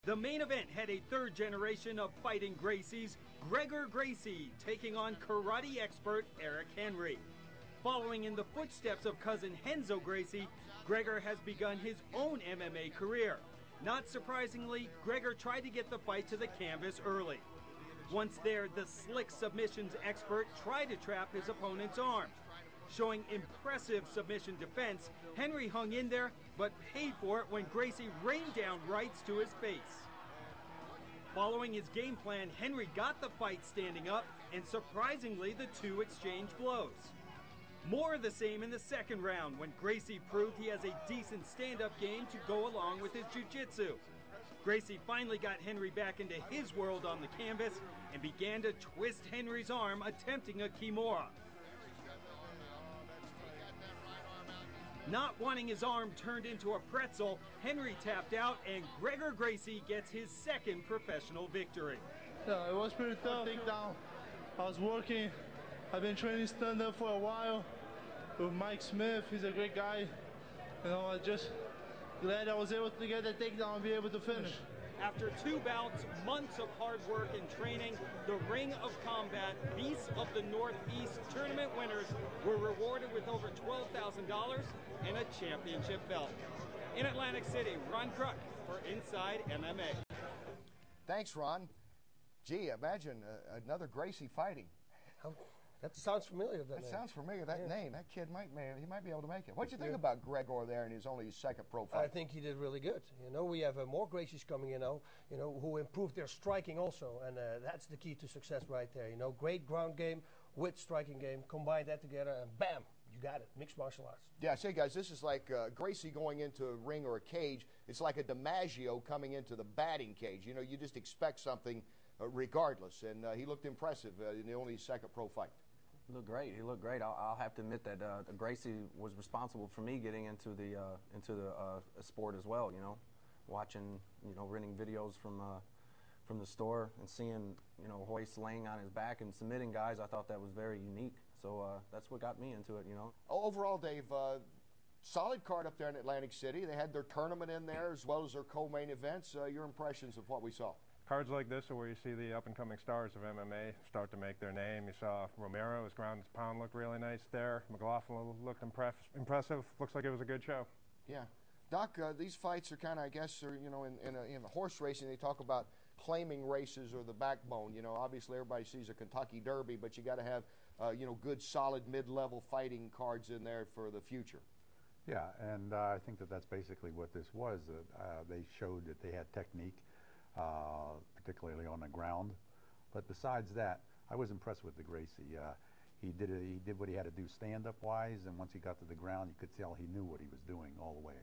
The main event had a third generation of fighting Gracies, Gregor Gracie taking on karate expert Eric Henry. Following in the footsteps of cousin Renzo Gracie, Gregor has begun his own MMA career. Not surprisingly, Gregor tried to get the fight to the canvas early. Once there, the slick submissions expert tried to trap his opponent's arm. Showing impressive submission defense, Henry hung in there, but paid for it when Gracie rained down rights to his face. Following his game plan, Henry got the fight standing up, and surprisingly, the two exchanged blows. More of the same in the second round, when Gracie proved he has a decent stand-up game to go along with his jiu-jitsu. Gracie finally got Henry back into his world on the canvas and began to twist Henry's arm, attempting a Kimura. Not wanting his arm turned into a pretzel, Henry tapped out, and Gregor Gracie gets his second professional victory. Yeah, it was pretty tough. Takedown. I was working. I've been training stand-up for a while with Mike Smith. He's a great guy. You know, I just glad I was able to get the takedown and be able to finish. After 2 bouts, months of hard work and training, the Ring of Combat Beasts of the Northeast tournament winners were rewarded with over $12,000 and a championship belt. In Atlantic City, Ron Kruk for Inside MMA. Thanks, Ron. Gee, imagine another Gracie fighting. That sounds familiar. That sounds familiar. That name. That kid might be able to make it. What do you think about Gregor there in his only second pro fight? I think he did really good. You know, we have more Gracies coming in now. You know, who improved their striking also, and that's the key to success right there. You know, great ground game with striking game. Combine that together, and bam, you got it. Mixed martial arts. Yeah, say guys, this is like Gracie going into a ring or a cage. It's like a DiMaggio coming into the batting cage. You know, you just expect something regardless, and he looked impressive in the only second pro fight. He looked great. He looked great. I'll have to admit that Gracie was responsible for me getting into the sport as well. You know, watching, you know, renting videos from the store and seeing, you know, Hoist laying on his back and submitting guys. I thought that was very unique. So that's what got me into it. You know. Overall, Dave, solid card up there in Atlantic City. They had their tournament in there as well as their co-main events. Your impressions of what we saw? Cards like this are where you see the up-and-coming stars of MMA start to make their name. You saw Romero, his ground and pound looked really nice there. McLaughlin looked impressive. Looks like it was a good show. Yeah. Doc, these fights are kind of, I guess, you know, in horse racing, they talk about claiming races or the backbone. You know, obviously everybody sees a Kentucky Derby, but you got to have, you know, good, solid, mid-level fighting cards in there for the future. Yeah, and I think that that's basically what this was. They showed that they had technique. Particularly on the ground, but besides that, I was impressed with the Gracie. He did what he had to do stand-up wise, and once he got to the ground, you could tell he knew what he was doing all the way.